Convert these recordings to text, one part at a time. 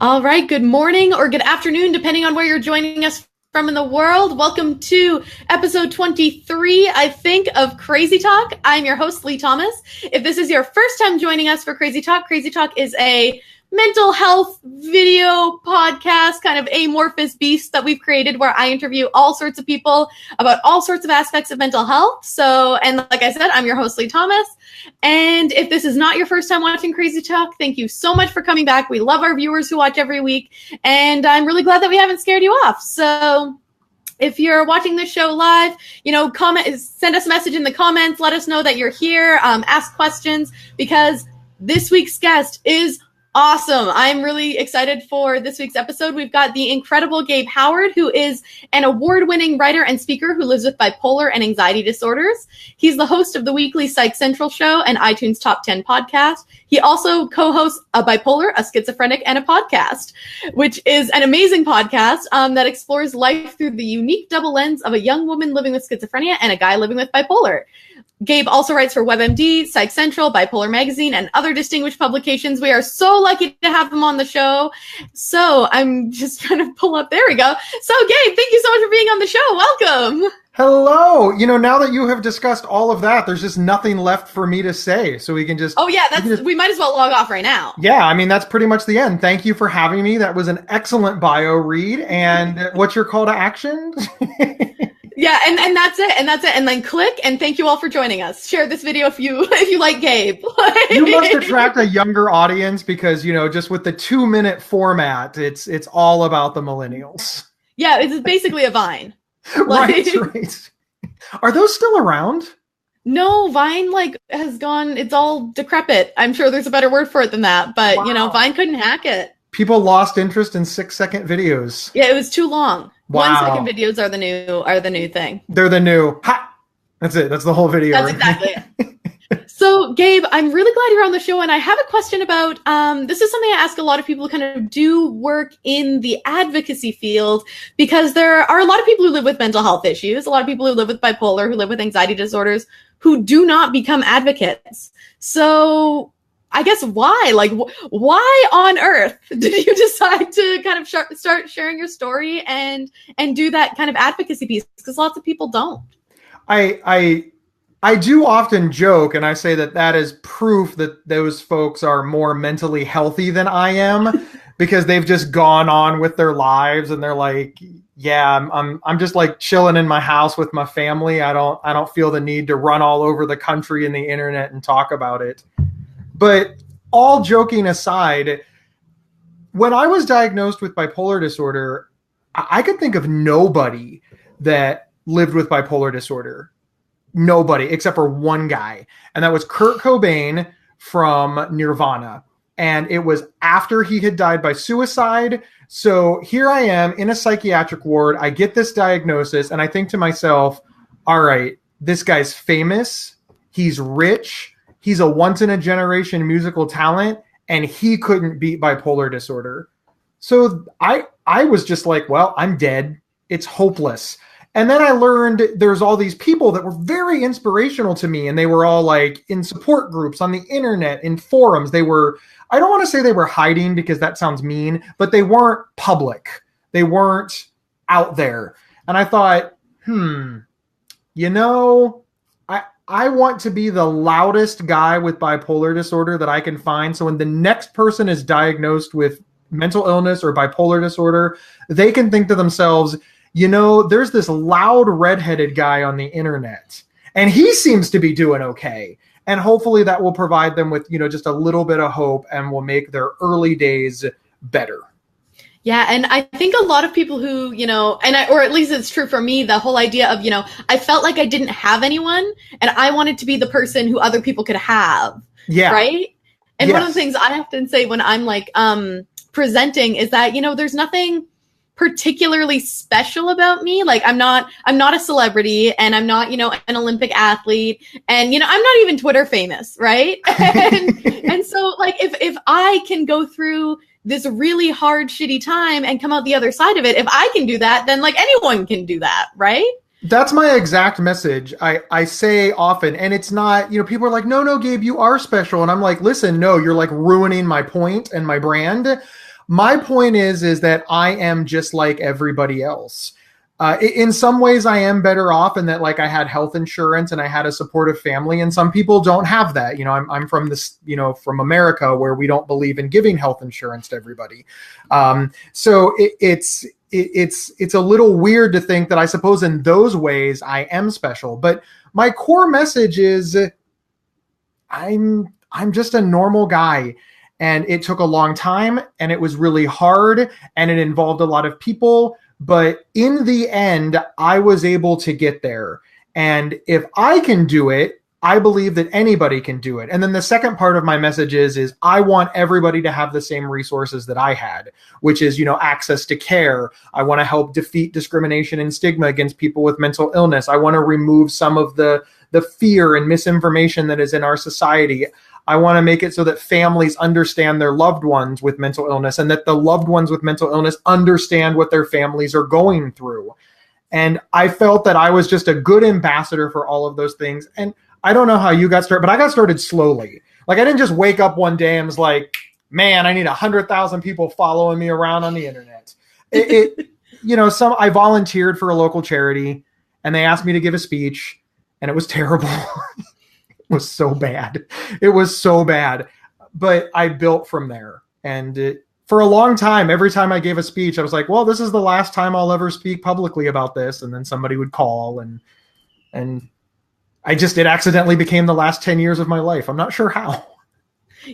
All right, good morning or good afternoon, depending on where you're joining us from in the world. Welcome to episode 23, I think, of Crazy Talk. I'm your host, Lee Thomas. If this is your first time joining us for Crazy Talk is a mental health video podcast, kind of amorphous beast that we've created where I interview all sorts of people about all sorts of aspects of mental health. So, and like I said, I'm your host, Lee Thomas. And if this is not your first time watching Crazy Talk, thank you so much for coming back. We love our viewers who watch every week, and I'm really glad that we haven't scared you off. So if you're watching this show live, comment, send us a message in the comments. Let us know that you're here. Ask questions, because this week's guest is awesome. I'm really excited for this week's episode. We've got the incredible Gabe Howard, who is an award-winning writer and speaker who lives with bipolar and anxiety disorders. He's the host of the weekly Psych Central show and iTunes Top 10 podcast. He also co-hosts a bipolar, a schizophrenic, and a podcast, which is an amazing podcast that explores life through the unique double lens of a young woman living with schizophrenia and a guy living with bipolar. Gabe also writes for WebMD, Psych Central, Bipolar Magazine, and other distinguished publications. We are so lucky to have him on the show. So I'm just trying to pull up. There we go. So Gabe, thank you so much for being on the show. Welcome. Hello. Now that you have discussed all of that, there's just nothing left for me to say. So we can just... Oh, yeah. We might as well log off right now. Yeah, I mean, that's pretty much the end. Thank you for having me. That was an excellent bio read. And what's your call to action? Yeah, and that's it. And then click, and thank you all for joining us. Share this video if you like Gabe. You must attract a younger audience because, just with the 2-minute format, it's all about the millennials. Yeah, it's basically a Vine. Right. Are those still around? No, Vine has gone, it's all decrepit. I'm sure there's a better word for it than that, but Wow. Vine couldn't hack it. People lost interest in 6-second videos. Yeah, it was too long. Wow. 1-second videos are the new thing. They're the new. Ha! That's it. That's the whole video. That's exactly it. So, Gabe, I'm really glad you're on the show, and I have a question about, this is something I ask a lot of people who kind of do work in the advocacy field, because there are a lot of people who live with mental health issues, a lot of people who live with bipolar, who live with anxiety disorders, who do not become advocates. So I guess why? Why on earth did you decide to kind of start sharing your story and do that kind of advocacy piece? Because lots of people don't. I do often joke, and I say that is proof that those folks are more mentally healthy than I am, because they've just gone on with their lives, and they're like, yeah, I'm just like chilling in my house with my family. I don't feel the need to run all over the country and the internet and talk about it. But all joking aside, when I was diagnosed with bipolar disorder, I could think of nobody that lived with bipolar disorder. Nobody, except for one guy. And that was Kurt Cobain from Nirvana. And it was after he had died by suicide. So here I am in a psychiatric ward. I get this diagnosis, and I think to myself, all right, this guy's famous. He's rich. He's a once-in-a-generation musical talent, and he couldn't beat bipolar disorder. So I was just like, well, I'm dead. It's hopeless. And then I learned there's all these people that were very inspirational to me, and they were all like in support groups on the internet, in forums. They were, I don't want to say they were hiding because that sounds mean, but they weren't public. They weren't out there. And I thought, I want to be the loudest guy with bipolar disorder that I can find. So when the next person is diagnosed with mental illness or bipolar disorder, they can think to themselves, there's this loud redheaded guy on the internet, and he seems to be doing okay. And hopefully that will provide them with, just a little bit of hope and will make their early days better. Yeah, and I think a lot of people who, or at least it's true for me, the whole idea of, I felt like I didn't have anyone, and I wanted to be the person who other people could have. Yeah. Right? And One of the things I often say when I'm presenting is that, there's nothing particularly special about me. Like I'm not a celebrity, and I'm not, an Olympic athlete, and, I'm not even Twitter famous. Right. and so if I can go through this really hard, shitty time and come out the other side of it, if I can do that, then anyone can do that. Right. That's my exact message. I say often, and it's not, people are like, no, Gabe, you are special. And I'm like, listen, no, you're ruining my point and my brand. My point is that I am just like everybody else. In some ways, I am better off in that, like, I had health insurance and I had a supportive family, and some people don't have that. I'm from this, from America, where we don't believe in giving health insurance to everybody. So it's a little weird to think that I suppose in those ways I am special. But my core message is I'm just a normal guy. And it took a long time, and it was really hard, and it involved a lot of people. But in the end, I was able to get there. And if I can do it, I believe that anybody can do it. And then the second part of my message is I want everybody to have the same resources that I had, which is, access to care. I want to help defeat discrimination and stigma against people with mental illness. I want to remove some of the fear and misinformation that is in our society. I want to make it so that families understand their loved ones with mental illness, and that the loved ones with mental illness understand what their families are going through. And I felt that I was just a good ambassador for all of those things. And I don't know how you got started, but I got started slowly. Like, I didn't just wake up one day and was like, man, I need 100,000 people following me around on the internet. I volunteered for a local charity, and they asked me to give a speech, and it was terrible. Was so bad. It was so bad. But I built from there. And for a long time, every time I gave a speech, I was like, well, this is the last time I'll ever speak publicly about this. And then somebody would call, and it accidentally became the last 10 years of my life. I'm not sure how.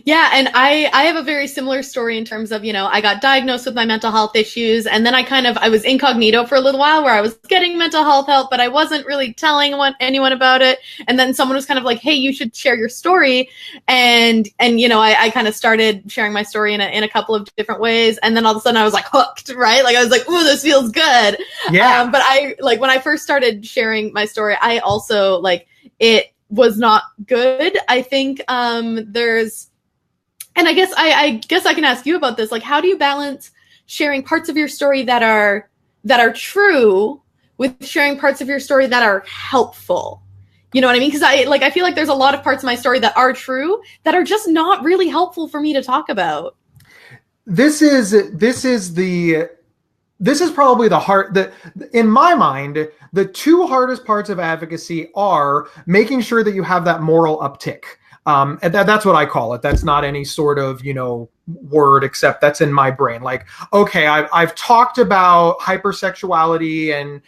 Yeah, and I have a very similar story in terms of, I got diagnosed with my mental health issues, and then I was incognito for a little while, where I was getting mental health help, but I wasn't really telling anyone about it. And then someone was kind of like, hey, you should share your story. And I kind of started sharing my story in a couple of different ways. And then all of a sudden I was like hooked, right? Like, I was like, ooh, this feels good. Yeah. But when I first started sharing my story, I also, it was not good. I think and I guess I can ask you about this. Like, how do you balance sharing parts of your story that are true with sharing parts of your story that are helpful? You know what I mean? Because I feel like there's a lot of parts of my story that are true that are just not really helpful for me to talk about. This is probably the heart in my mind, the two hardest parts of advocacy are making sure that you have that moral uptick. And that's what I call it. That's not any sort of, word, except that's in my brain. Like, okay, I've talked about hypersexuality and,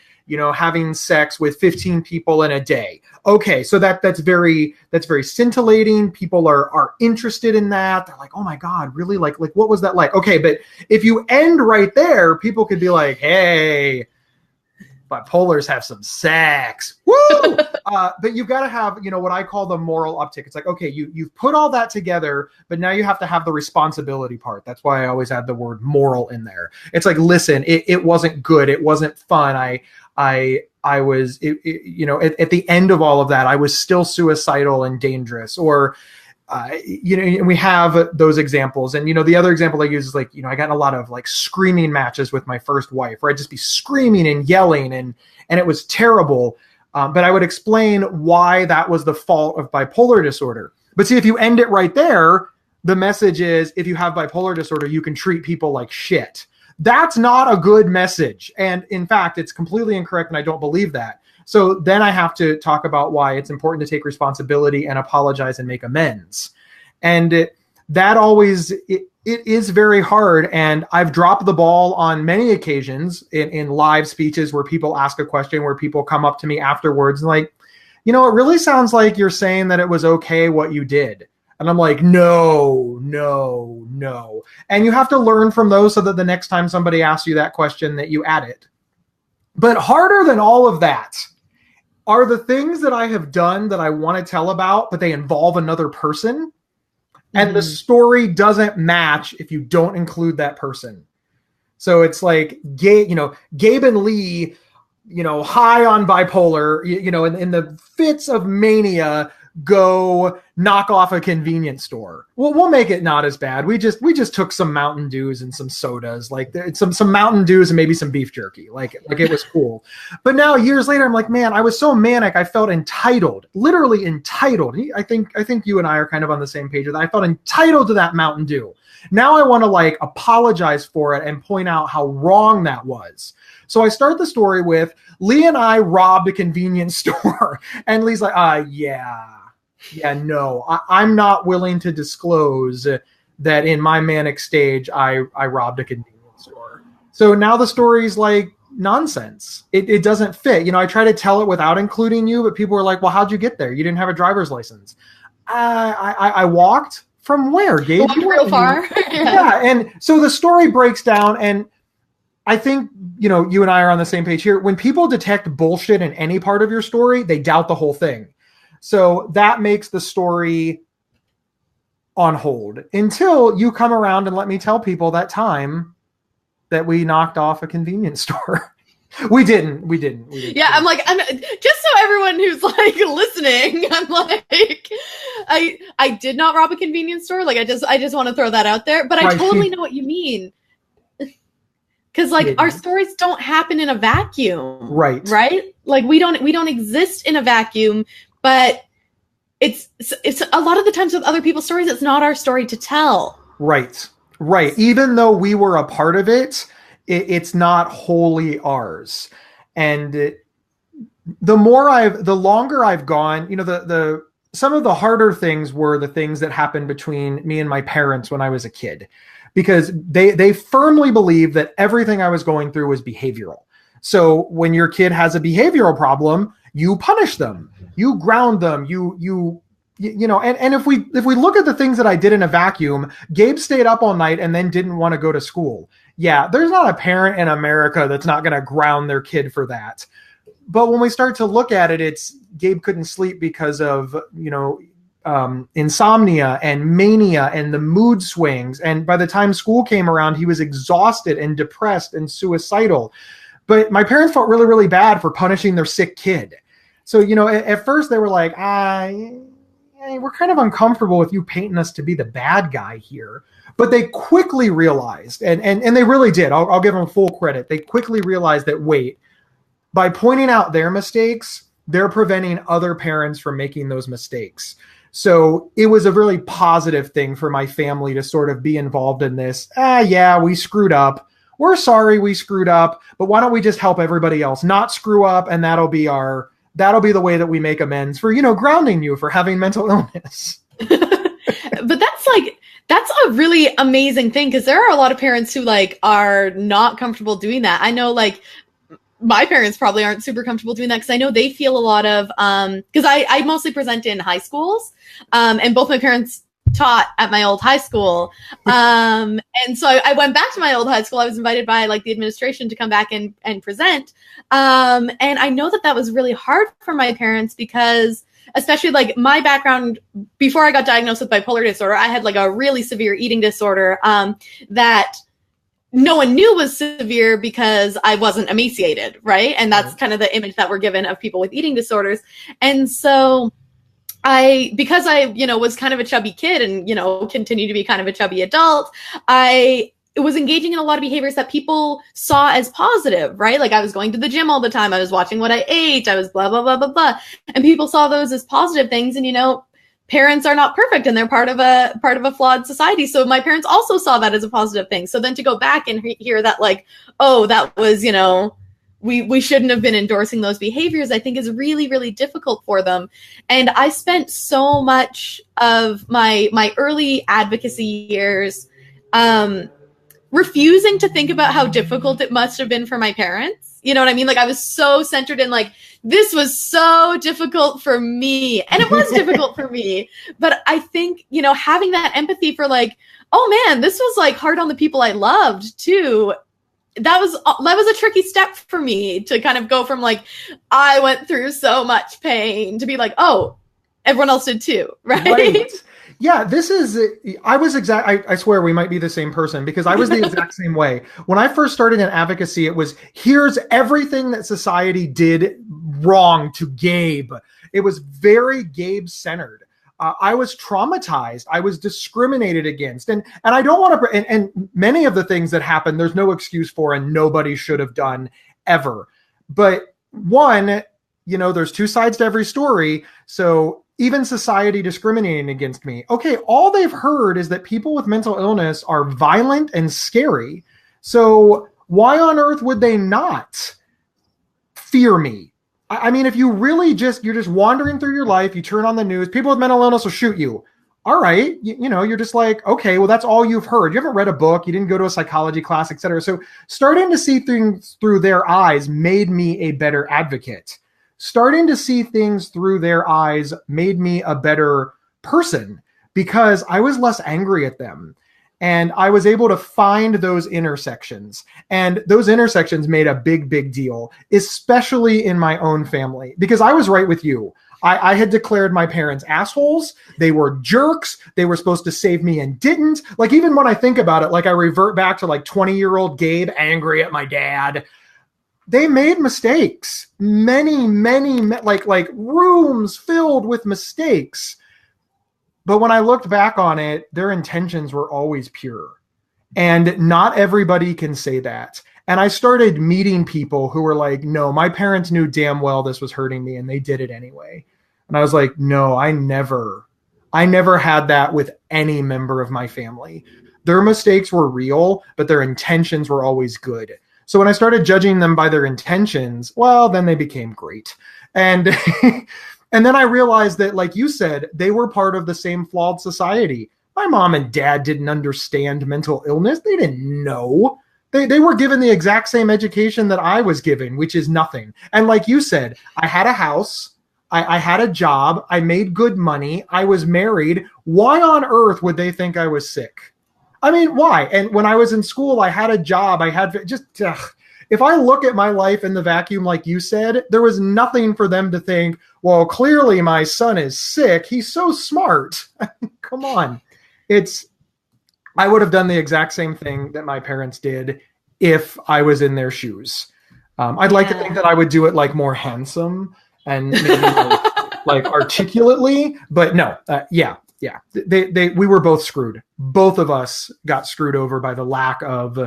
having sex with 15 people in a day. Okay, so that's very scintillating. People are interested in that. They're like, oh my God, really? Like what was that like? Okay, but if you end right there, people could be like, hey, bipolars have some sex. Woo! But you've got to have, what I call the moral uptick. It's like, okay, you've put all that together, but now you have to have the responsibility part. That's why I always add the word moral in there. It's like, listen, it wasn't good. It wasn't fun. I was, at the end of all of that, I was still suicidal and dangerous, or, and we have those examples. And, the other example I use is I got in a lot of screaming matches with my first wife, where I'd just be screaming and yelling, and it was terrible. But I would explain why that was the fault of bipolar disorder. But see, if you end it right there, the message is, if you have bipolar disorder, you can treat people like shit. That's not a good message. And in fact, it's completely incorrect, and I don't believe that. So then I have to talk about why it's important to take responsibility and apologize and make amends. And that always, it is very hard. And I've dropped the ball on many occasions in live speeches where people ask a question, where people come up to me afterwards and like, it really sounds like you're saying that it was okay what you did. And I'm like, no. And you have to learn from those so that the next time somebody asks you that question, that you add it. But harder than all of that are the things that I have done that I want to tell about, but they involve another person. And the story doesn't match if you don't include that person. So it's like Gabe and Lee, high on bipolar, in the fits of mania, go knock off a convenience store. We'll make it not as bad. We just took some Mountain Dews and some sodas, like some Mountain Dews and maybe some beef jerky. Like it was cool. But now years later, I'm like, man, I was so manic. I felt entitled, literally entitled. I think you and I are kind of on the same page with that. I felt entitled to that Mountain Dew. Now I want to like apologize for it and point out how wrong that was. So I start the story with Lee and I robbed a convenience store. And Lee's like, no, I'm not willing to disclose that in my manic stage, I robbed a convenience store. So now the story's like nonsense. It doesn't fit. You know, I try to tell it without including you, but people are like, well, how'd you get there? You didn't have a driver's license. I walked from where, Gabe? Walked real far. Yeah. And so the story breaks down, and I think, you know, you and I are on the same page here. When people detect bullshit in any part of your story, they doubt the whole thing. So that makes the story on hold until you come around and let me tell people that time that we knocked off a convenience store. We didn't. Yeah, I'm just so everyone who's like listening, I'm like, I did not rob a convenience store. Like I just want to throw that out there. But I totally know what you mean. Because like our stories don't happen in a vacuum. Right. Right? Like we don't exist in a vacuum, but it's a lot of the times with other people's stories, it's not our story to tell. Right. Even though we were a part of it, it's not wholly ours. And the longer I've gone, you know, some of the harder things were the things that happened between me and my parents when I was a kid, because they firmly believed that everything I was going through was behavioral. So when your kid has a behavioral problem, you punish them, you ground them, you know, and if we look at the things that I did in a vacuum, Gabe stayed up all night and then didn't want to go to school. Yeah, there's not a parent in America that's not going to ground their kid for that. But when we start to look at it, it's Gabe couldn't sleep because of, you know, insomnia and mania and the mood swings. And by the time school came around, he was exhausted and depressed and suicidal. But my parents felt really, really bad for punishing their sick kid. So, you know, at first they were like, we're kind of uncomfortable with you painting us to be the bad guy here. But they quickly realized, and they really did, I'll give them full credit. They quickly realized that, wait, by pointing out their mistakes, they're preventing other parents from making those mistakes. So it was a really positive thing for my family to sort of be involved in this. Yeah, we screwed up. We're sorry we screwed up, but why don't we just help everybody else not screw up, and that'll be the way that we make amends for, you know, grounding you for having mental illness. But that's a really amazing thing, because there are a lot of parents who like are not comfortable doing that. I know like my parents probably aren't super comfortable doing that, because I know they feel a lot of because I mostly present in high schools, and both my parents taught at my old high school, and so I went back to my old high school. I was invited by like the administration to come back and present, and I know that was really hard for my parents, because especially like my background before I got diagnosed with bipolar disorder, I had like a really severe eating disorder that no one knew was severe because I wasn't emaciated, right? And that's kind of the image that we're given of people with eating disorders. And so because I, you know, was kind of a chubby kid and, you know, continue to be kind of a chubby adult, I was engaging in a lot of behaviors that people saw as positive, right? Like I was going to the gym all the time. I was watching what I ate. I was blah, blah, blah, blah, blah. And people saw those as positive things. And, you know, parents are not perfect and they're part of a flawed society. So my parents also saw that as a positive thing. So then to go back and hear that like, oh, that was, you know, we shouldn't have been endorsing those behaviors, I think is really, really difficult for them. And I spent so much of my early advocacy years, refusing to think about how difficult it must have been for my parents. You know what I mean? Like I was so centered in like, this was so difficult for me. And it was difficult for me. But I think, you know, having that empathy for like, oh man, this was like hard on the people I loved too. That was a tricky step for me to kind of go from like, I went through so much pain to be like, oh, everyone else did too. Right. Yeah, I swear we might be the same person, because I was the exact same way. When I first started in advocacy, it was, here's everything that society did wrong to Gabe. It was very Gabe-centered. I was traumatized. I was discriminated against. And I don't want to, and many of the things that happened, there's no excuse for, and nobody should have done ever. But one, you know, there's two sides to every story. So even society discriminating against me. Okay, all they've heard is that people with mental illness are violent and scary. So why on earth would they not fear me? I mean, if you really you're just wandering through your life, you turn on the news, people with mental illness will shoot you. All right, you're just like, okay, well, that's all you've heard. You haven't read a book, you didn't go to a psychology class, etc. So starting to see things through their eyes made me a better advocate. Starting to see things through their eyes made me a better person because I was less angry at them. And I was able to find those intersections. And those intersections made a big, big deal, especially in my own family, because I was right with you. I had declared my parents assholes. They were jerks. They were supposed to save me and didn't. Like, even when I think about it, like I revert back to like 20-year-old Gabe angry at my dad. They made mistakes. Many, like rooms filled with mistakes. But when I looked back on it, their intentions were always pure. And not everybody can say that. And I started meeting people who were like, no, my parents knew damn well this was hurting me and they did it anyway. And I was like, no, I never had that with any member of my family. Their mistakes were real, but their intentions were always good. So when I started judging them by their intentions, well, then they became great. And and then I realized that, like you said, they were part of the same flawed society. My mom and dad didn't understand mental illness. They didn't know. They were given the exact same education that I was given, which is nothing. And like you said, I had a house. I had a job. I made good money. I was married. Why on earth would they think I was sick? I mean, why? And when I was in school, I had a job. I had if I look at my life in the vacuum, like you said, there was nothing for them to think, well, clearly my son is sick. He's so smart. Come on. I would have done the exact same thing that my parents did if I was in their shoes. I'd like to think that I would do it like more handsome and maybe like articulately, but no, yeah. We were both screwed. Both of us got screwed over by the lack of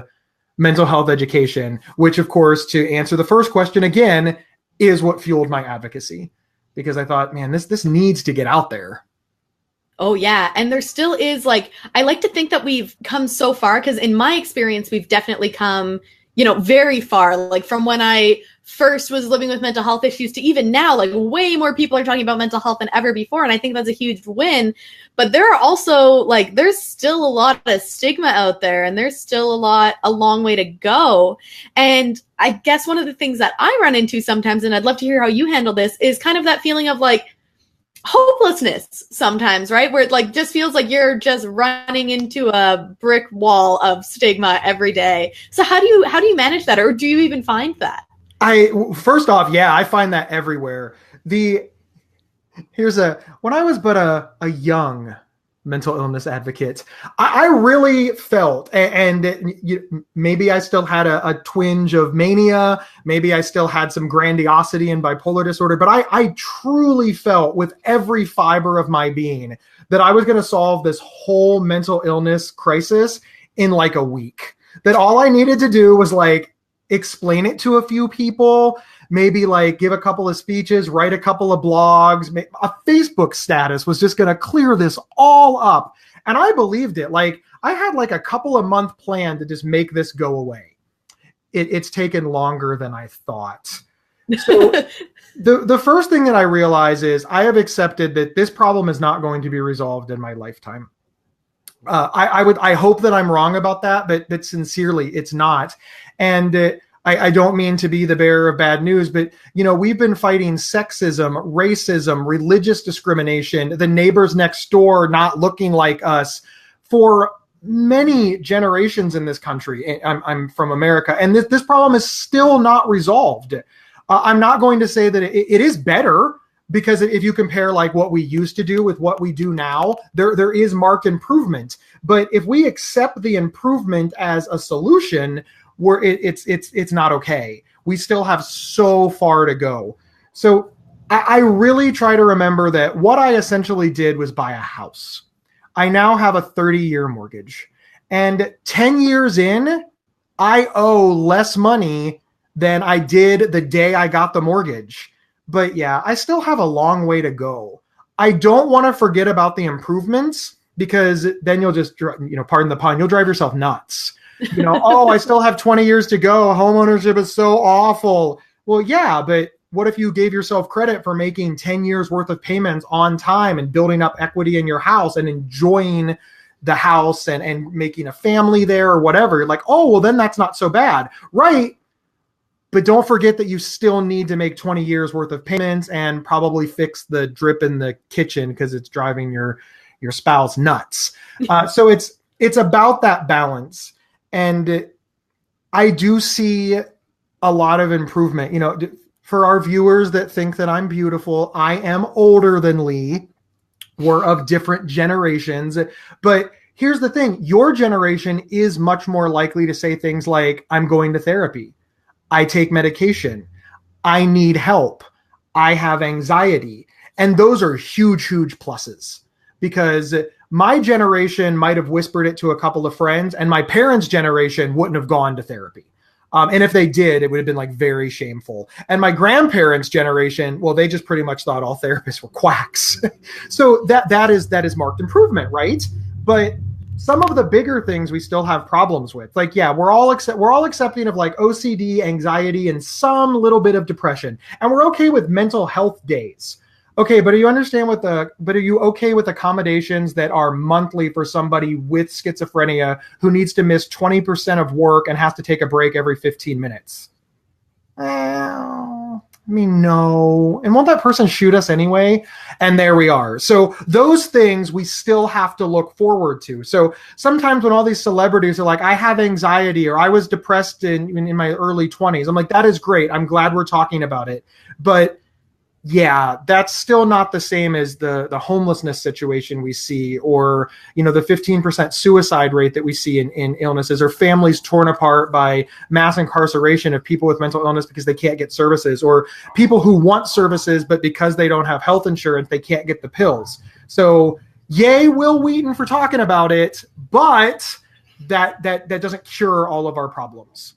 mental health education, which, of course, to answer the first question again, is what fueled my advocacy. Because I thought, man, this needs to get out there. Oh, yeah. And there still is, like, I like to think that we've come so far, because in my experience, we've definitely come, very far. Like, from when I first was living with mental health issues to even now, like, way more people are talking about mental health than ever before. And I think that's a huge win. But there are also, like, there's still a lot of stigma out there, and there's still a long way to go. And I guess one of the things that I run into sometimes, and I'd love to hear how you handle this, is kind of that feeling of, like, hopelessness sometimes, right? Where it like just feels like you're just running into a brick wall of stigma every day. So how do you manage that, or do you even find that? First off, yeah, I find that everywhere. When I was but a young mental illness advocate, I really felt, maybe I still had a twinge of mania, maybe I still had some grandiosity and bipolar disorder, but I truly felt with every fiber of my being that I was going to solve this whole mental illness crisis in like a week. That all I needed to do was like explain it to a few people, maybe like give a couple of speeches, write a couple of blogs, a Facebook status was just going to clear this all up. And I believed it. Like I had like a couple of month plan to just make this go away. It's taken longer than I thought. So the first thing that I realize is I have accepted that this problem is not going to be resolved in my lifetime. I hope that I'm wrong about that, but sincerely, it's not. And I don't mean to be the bearer of bad news, but, we've been fighting sexism, racism, religious discrimination, the neighbors next door not looking like us for many generations in this country. I'm from America, and this problem is still not resolved. I'm not going to say that it is better, because if you compare like what we used to do with what we do now, there is marked improvement. But if we accept the improvement as a solution, where it's not okay. We still have so far to go. So I really try to remember that what I essentially did was buy a house. I now have a 30-year mortgage. And 10 years in, I owe less money than I did the day I got the mortgage. But yeah, I still have a long way to go. I don't want to forget about the improvements, because then you'll just, pardon the pun, you'll drive yourself nuts. Oh, I still have 20 years to go. Homeownership is so awful. Well, yeah, but what if you gave yourself credit for making 10 years worth of payments on time and building up equity in your house and enjoying the house and making a family there or whatever? Like, oh, well, then that's not so bad. Right. But don't forget that you still need to make 20 years worth of payments and probably fix the drip in the kitchen because it's driving your spouse nuts. So it's about that balance. And I do see a lot of improvement. For our viewers that think that I'm beautiful, I am older than Lee. We're of different generations. But here's the thing. Your generation is much more likely to say things like, I'm going to therapy. I take medication. I need help. I have anxiety. And those are huge, huge pluses, because my generation might have whispered it to a couple of friends, and my parents' generation wouldn't have gone to therapy. And if they did, it would have been like very shameful. And my grandparents' generation, well, they just pretty much thought all therapists were quacks. So that is marked improvement, right? But some of the bigger things we still have problems with. Like, yeah, we're all accepting of like OCD, anxiety, and some little bit of depression. And we're okay with mental health days. Okay, but are you okay with accommodations that are monthly for somebody with schizophrenia who needs to miss 20% of work and has to take a break every 15 minutes? No. And won't that person shoot us anyway? And there we are. So those things we still have to look forward to. So sometimes when all these celebrities are like, I have anxiety, or I was depressed in my early 20s, I'm like, that is great. I'm glad we're talking about it. But yeah, that's still not the same as the homelessness situation we see, or, the 15% suicide rate that we see in illnesses, or families torn apart by mass incarceration of people with mental illness because they can't get services, or people who want services, but because they don't have health insurance, they can't get the pills. So yay, Will Wheaton, for talking about it, but that doesn't cure all of our problems.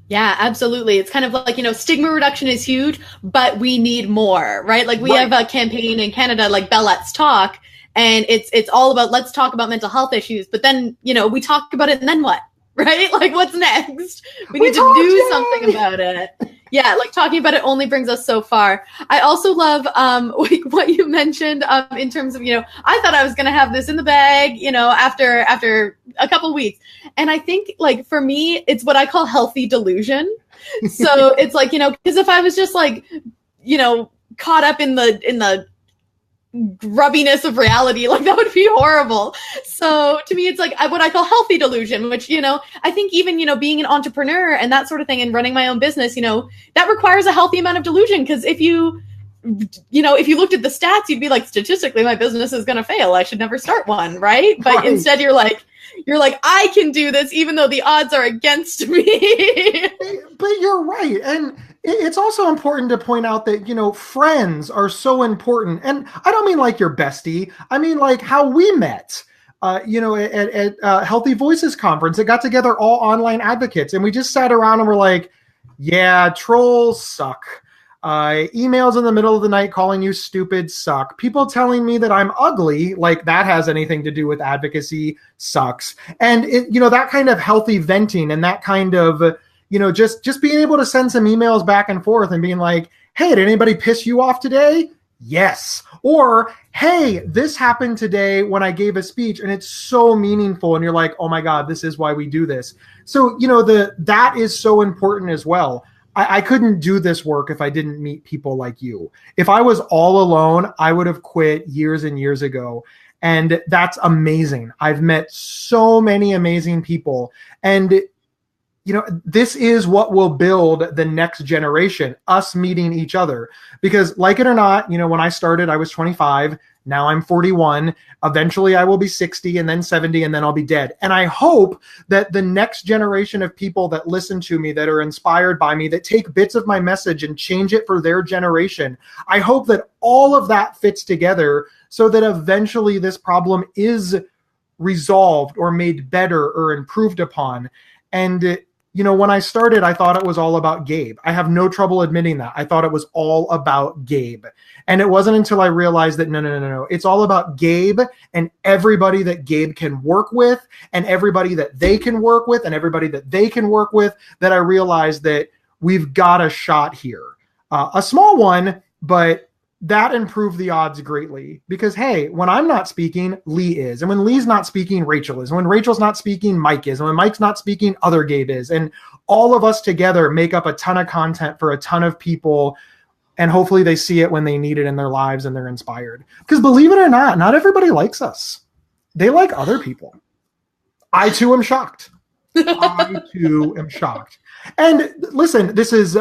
Yeah, absolutely. It's kind of like, stigma reduction is huge, but we need more, right? Like we have a campaign in Canada, like Bell Let's Talk, and it's all about, let's talk about mental health issues. But then, we talk about it, and then what, right? Like what's next? We need to do something about it. Yeah, like talking about it only brings us so far. I also love what you mentioned in terms of, I thought I was going to have this in the bag, after a couple weeks. And I think, like, for me, it's what I call healthy delusion. So it's like, because if I was just like, caught up in the grubbiness of reality, like that would be horrible. So to me, it's like what I call healthy delusion, which, I think even, being an entrepreneur and that sort of thing and running my own business, that requires a healthy amount of delusion. Because if you looked at the stats, you'd be like, statistically, my business is going to fail. I should never start one. Right. But instead you're like, I can do this, even though the odds are against me. But you're right. And it's also important to point out that, friends are so important. And I don't mean like your bestie. I mean like how we met, at Healthy Voices conference. It got together all online advocates. And we just sat around and were like, yeah, trolls suck. Emails in the middle of the night calling you stupid suck. People telling me that I'm ugly, like that has anything to do with advocacy, sucks. And that kind of healthy venting and that kind of, just being able to send some emails back and forth and being like, hey, did anybody piss you off today? Yes. Or, hey, this happened today when I gave a speech and it's so meaningful. And you're like, oh my God, this is why we do this. So, that is so important as well. I couldn't do this work if I didn't meet people like you. If I was all alone, I would have quit years and years ago. And that's amazing. I've met so many amazing people. And, this is what will build the next generation, us meeting each other. Because like it or not, when I started, I was 25. Now I'm 41. Eventually I will be 60 and then 70 and then I'll be dead. And I hope that the next generation of people that listen to me, that are inspired by me, that take bits of my message and change it for their generation, I hope that all of that fits together so that eventually this problem is resolved or made better or improved upon. And, when I started, I thought it was all about Gabe. I have no trouble admitting that. I thought it was all about Gabe. And it wasn't until I realized that no. It's all about Gabe and everybody that Gabe can work with and everybody that they can work with and everybody that they can work with, that I realized that we've got a shot here. A small one, but that improved the odds greatly because, hey, when I'm not speaking, Lee is. And when Lee's not speaking, Rachel is. And when Rachel's not speaking, Mike is. And when Mike's not speaking, other Gabe is. And all of us together make up a ton of content for a ton of people. And hopefully they see it when they need it in their lives and they're inspired. Because believe it or not everybody likes us. They like other people. I too am shocked. I too am shocked. And listen, this is...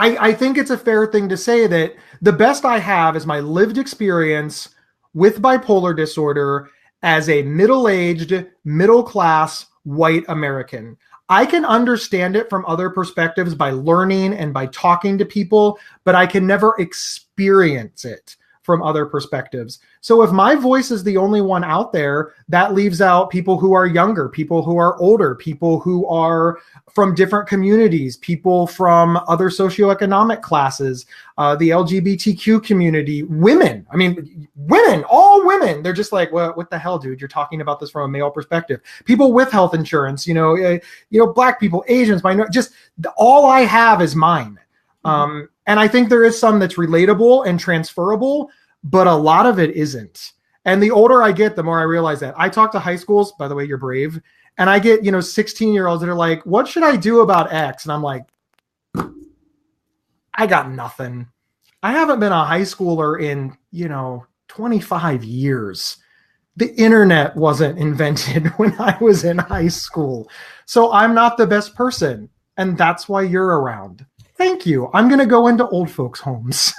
I think it's a fair thing to say that the best I have is my lived experience with bipolar disorder as a middle-aged, middle-class, white American. I can understand it from other perspectives by learning and by talking to people, but I can never experience it from other perspectives. So if my voice is the only one out there, that leaves out people who are younger, people who are older, people who are from different communities, people from other socioeconomic classes, the LGBTQ community, women. I mean, women, all women. They're just like, well, what the hell, dude? You're talking about this from a male perspective. People with health insurance, Black people, Asians, just all I have is mine. And I think there is some that's relatable and transferable, but a lot of it isn't. And the older I get, the more I realize that. I talk to high schools, by the way, you're brave. And I get, 16-year-olds that are like, what should I do about X? And I'm like, I got nothing. I haven't been a high schooler in, 25 years. The internet wasn't invented when I was in high school. So I'm not the best person. And that's why you're around. Thank you. I'm going to go into old folks' homes.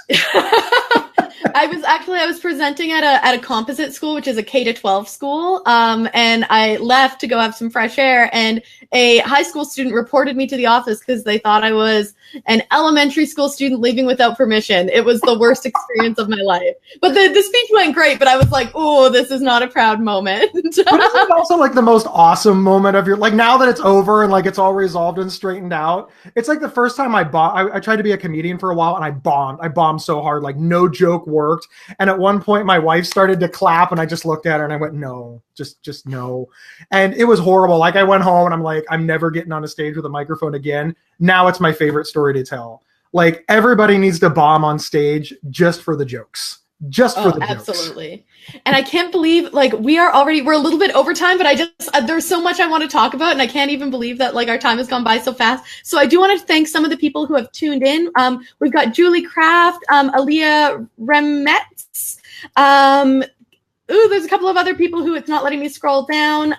I was presenting at a composite school, which is a K-12 school. And I left to go have some fresh air, and a high school student reported me to the office because they thought I was an elementary school student leaving without permission. It was the worst experience of my life. But the speech went great, but I was like, oh, this is not a proud moment. But isn't it also like the most awesome moment of your, like, now that it's over and like it's all resolved and straightened out? It's like the first time I tried to be a comedian for a while and I bombed so hard, like no joke worked. And at one point my wife started to clap and I just looked at her and I went, no, just no. And it was horrible. Like I went home and I'm like, I'm never getting on a stage with a microphone again. Now it's my favorite story to tell. Like everybody needs to bomb on stage just for the jokes. Just for the jokes. Absolutely. And I can't believe, like, we're a little bit over time, but I just, there's so much I want to talk about, and I can't even believe that, like, our time has gone by so fast. So I do want to thank some of the people who have tuned in. We've got Julie Kraft, Aaliyah Remetz. There's a couple of other people who it's not letting me scroll down.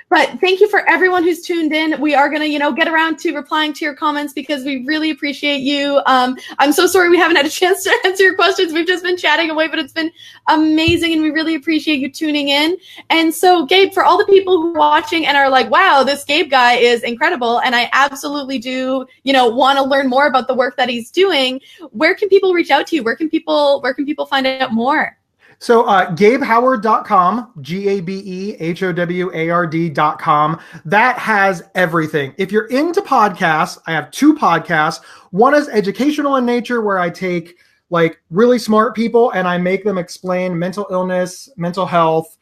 But thank you for everyone who's tuned in. We are going to, get around to replying to your comments because we really appreciate you. I'm so sorry we haven't had a chance to answer your questions. We've just been chatting away, but it's been amazing, and we really appreciate you tuning in. And so, Gabe, for all the people who are watching and are like, wow, this Gabe guy is incredible, and I absolutely do, want to learn more about the work that he's doing, where can people reach out to you? Where can people find out more? So GabeHoward.com, GabeHoward.com. That has everything. If you're into podcasts, I have 2 podcasts. One is educational in nature, where I take like really smart people and I make them explain mental illness, mental health,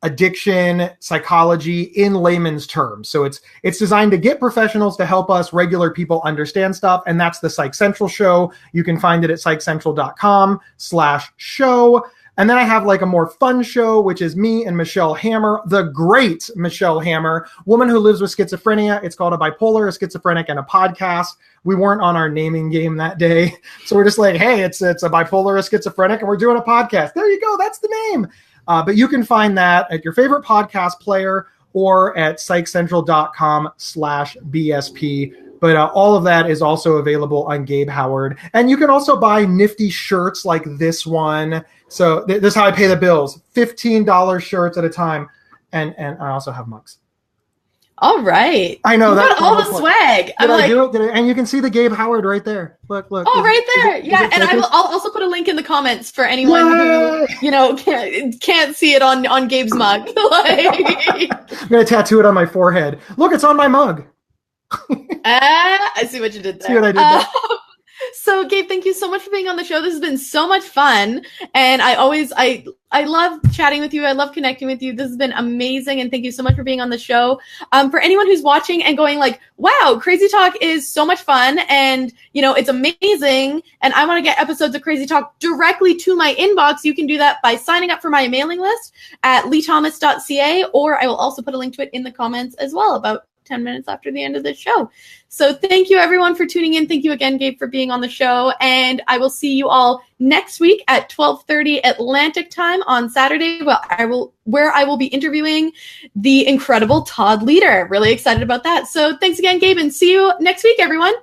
addiction, psychology in layman's terms. So it's designed to get professionals to help us regular people understand stuff. And that's the Psych Central show. You can find it at psychcentral.com/show. And then I have like a more fun show, which is me and Michelle Hammer, the great Michelle Hammer, woman who lives with schizophrenia. It's called A Bipolar, a Schizophrenic, and a Podcast. We weren't on our naming game that day. So we're just like, hey, it's a bipolar, a schizophrenic, and we're doing a podcast. There you go. That's the name. But you can find that at your favorite podcast player or at psychcentral.com/BSP. But all of that is also available on Gabe Howard. And you can also buy nifty shirts like this one. So this is how I pay the bills. $15 shirts at a time. And I also have mugs. All right. I know you that got all the swag. Did I do it? And you can see the Gabe Howard right there. Look. Oh, right there. Yeah, and I'll also put a link in the comments for anyone who can't see it on Gabe's mug. I'm gonna tattoo it on my forehead. Look, it's on my mug. I see what you did there. See what I did there? So, Gabe, thank you so much for being on the show. This has been so much fun, and I love chatting with you. I love connecting with you. This has been amazing, and thank you so much for being on the show. For anyone who's watching and going like, wow, Crazy Talk is so much fun, and, it's amazing, and I want to get episodes of Crazy Talk directly to my inbox, you can do that by signing up for my mailing list at leethomas.ca, or I will also put a link to it in the comments as well about 10 minutes after the end of the show. So thank you everyone for tuning in. Thank you again, Gabe, for being on the show. And I will see you all next week at 12:30 Atlantic time on Saturday, where I will be interviewing the incredible Todd Leader. Really excited about that. So thanks again, Gabe, and see you next week, everyone.